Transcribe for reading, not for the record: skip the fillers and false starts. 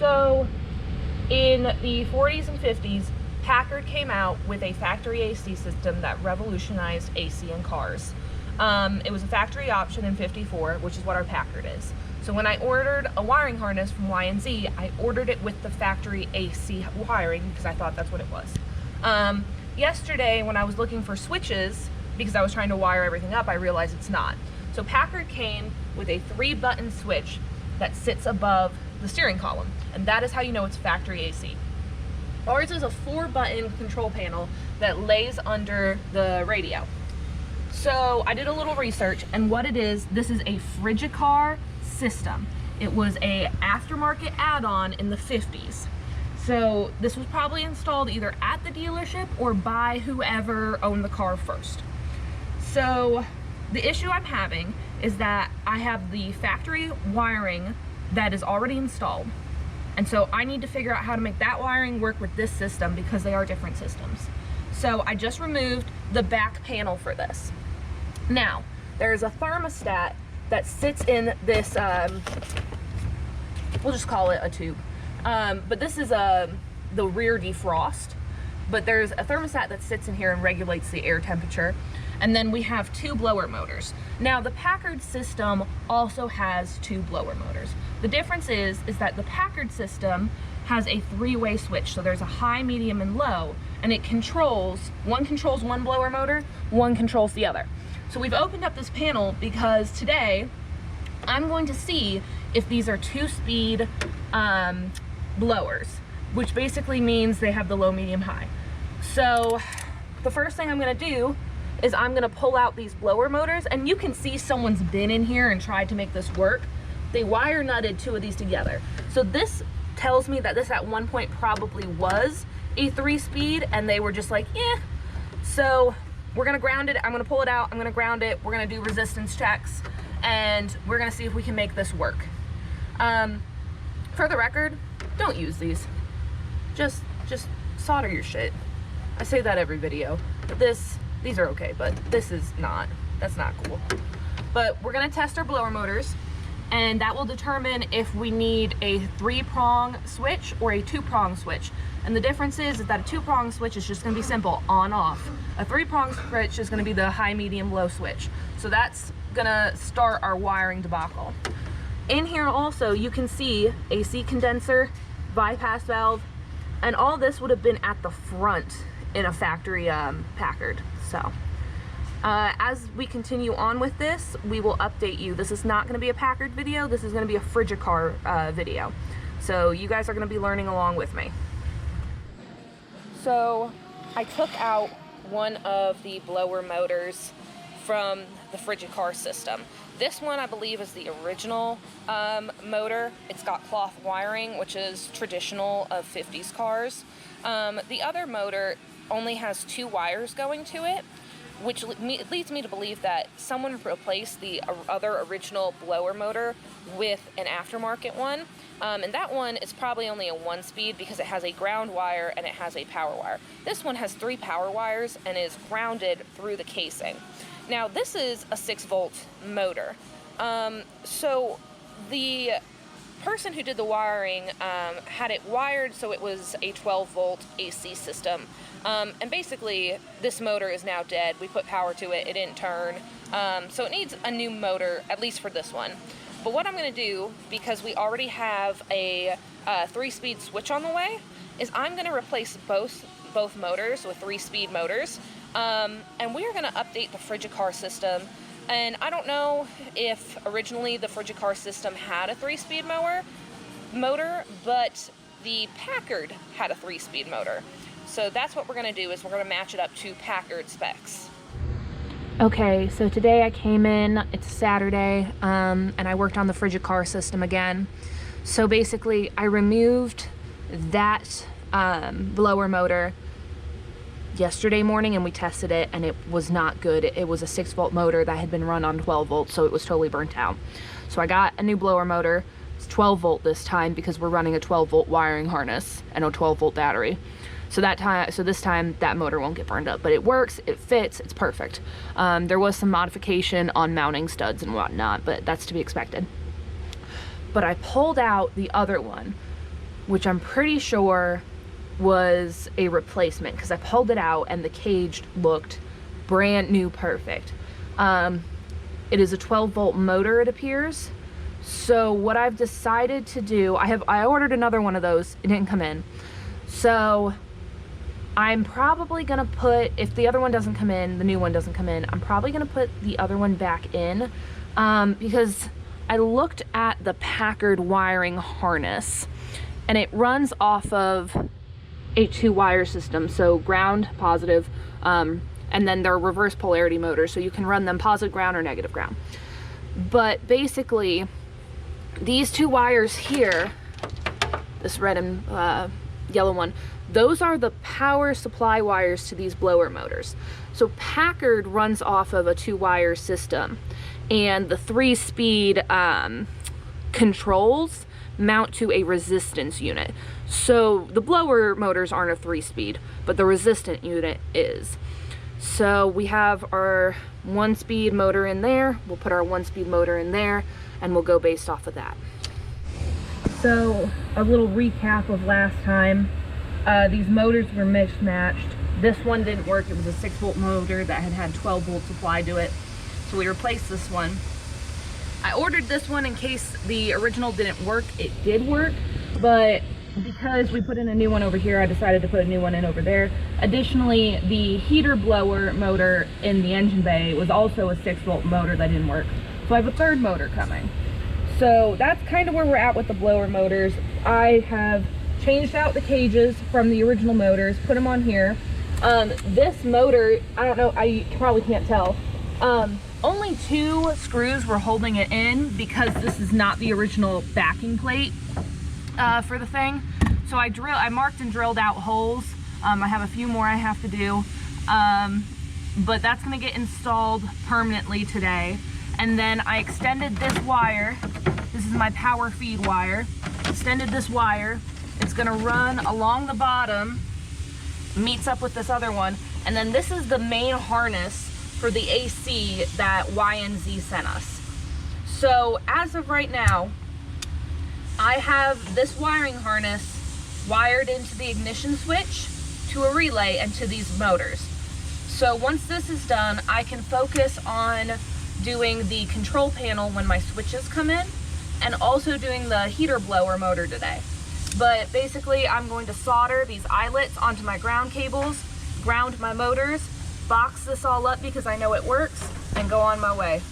So in the 40s and 50s, Packard came out with a factory AC system that revolutionized AC in cars. It was a factory option in 54, which is what our Packard is. So when I ordered a wiring harness from Y&Z, I ordered it with the factory AC wiring because I thought that's what it was. Yesterday, when I was looking for switches, because I was trying to wire everything up, I realized it's not. So Packard came with a 3-button switch that sits above the steering column, and that is how you know it's factory AC. Ours is a 4-button control panel that lays under the radio. So I did a little research, and what it is, this is a Frigikar system. It was a aftermarket add-on in the 50s. So this was probably installed either at the dealership or by whoever owned the car first. So the issue I'm having is that I have the factory wiring that is already installed. And so I need to figure out how to make that wiring work with this system because they are different systems. So I just removed the back panel for this. Now, there's a thermostat that sits in this, we'll just call it a tube. But this is the rear defrost. But there's a thermostat that sits in here and regulates the air temperature. And then we have 2 blower motors. Now the Packard system also has 2 blower motors. The difference is that the Packard system has a 3-way switch. So there's a high, medium, and low, and it controls one blower motor, one controls the other. So we've opened up this panel because today I'm going to see if these are 2-speed blowers, which basically means they have the low, medium, high. So the first thing I'm gonna do is I'm gonna pull out these blower motors, and you can see someone's been in here and tried to make this work. They wire nutted 2 of these together. So this tells me that this at one point probably was a 3-speed, and they were just like, eh. So we're gonna ground it, I'm gonna pull it out, I'm gonna ground it, we're gonna do resistance checks, and we're gonna see if we can make this work. For the record, don't use these. Just solder your shit. I say that every video. But these are okay, but this is not. That's not cool. But we're gonna test our blower motors, and that will determine if we need a 3-prong switch or a 2-prong switch. And the difference is that a 2-prong switch is just gonna be simple, on, off. A 3-prong switch is gonna be the high, medium, low switch. So that's gonna start our wiring debacle. In here also, you can see AC condenser, bypass valve, and all this would have been at the front in a factory Packard. So as we continue on with this, we will update you. This is not going to be a Packard video, this is going to be a Frigikar video. So you guys are going to be learning along with me. So I took out one of the blower motors from the Frigikar system. This one I believe is the original motor. It's got cloth wiring, which is traditional of 50s cars. The other motor only has 2 wires going to it, which leads me to believe that someone replaced the other original blower motor with an aftermarket one. And that one is probably only a 1-speed because it has a ground wire and it has a power wire. This one has 3 power wires and is grounded through the casing. Now this is a 6-volt motor. So the person who did the wiring had it wired so it was a 12-volt AC system. And basically this motor is now dead. We put power to it, it didn't turn. So it needs a new motor, at least for this one. But what I'm gonna do, because we already have a 3-speed switch on the way, is I'm gonna replace both motors with 3-speed motors. And we are gonna update the Frigikar system. And I don't know if originally the Frigikar system had a 3-speed motor, but the Packard had a 3-speed motor. So that's what we're gonna do, is we're gonna match it up to Packard specs. Okay, so today I came in, it's Saturday, and I worked on the Frigikar system again. So basically I removed that blower motor yesterday morning and we tested it and it was not good. It was a 6-volt motor that had been run on 12 volts, so it was totally burnt out. So I got a new blower motor. It's 12 volt this time because we're running a 12 volt wiring harness and a 12 volt battery. So this time that motor won't get burned up, but it works, it fits, it's perfect. There was some modification on mounting studs and whatnot, but that's to be expected. But I pulled out the other one which I'm pretty sure was a replacement because I pulled it out and the cage looked brand new, perfect. It is a 12-volt motor, it appears. So what I've decided to do, I ordered another one of those, it didn't come in. So I'm probably gonna put, if the other one doesn't come in, the new one doesn't come in, I'm probably gonna put the other one back in because I looked at the Packard wiring harness and it runs off of a 2-wire system, so ground, positive, and then they're reverse polarity motors, so you can run them positive ground or negative ground. But basically, these 2 wires here, this red and yellow one, those are the power supply wires to these blower motors. So Packard runs off of a 2-wire system, and the 3-speed controls mount to a resistance unit. So the blower motors aren't a 3-speed, but the resistant unit is. So we have our 1-speed motor in there, we'll put our 1-speed motor in there, and we'll go based off of that. So a little recap of last time. These motors were mismatched. This one didn't work. It was a 6-volt motor that had 12 volts applied to it. So we replaced this one. I ordered this one in case the original didn't work. It did work, but because we put in a new one over here, I decided to put a new one in over there. Additionally, the heater blower motor in the engine bay was also a 6-volt motor that didn't work. So I have a 3rd motor coming. So that's kind of where we're at with the blower motors. I have changed out the cages from the original motors, put them on here. This motor, I don't know, I probably can't tell. Only 2 screws were holding it in because this is not the original backing plate for the thing. So I marked and drilled out holes. I have a few more I have to do, but that's gonna get installed permanently today. And then I extended this wire. This is my power feed wire. Extended this wire. It's gonna run along the bottom, meets up with this other one, and then this is the main harness for the AC that YNZ sent us. So as of right now, I have this wiring harness wired into the ignition switch, to a relay, and to these motors. So once this is done, I can focus on doing the control panel when my switches come in, and also doing the heater blower motor today. But basically, I'm going to solder these eyelets onto my ground cables, ground my motors, box this all up because I know it works, and go on my way.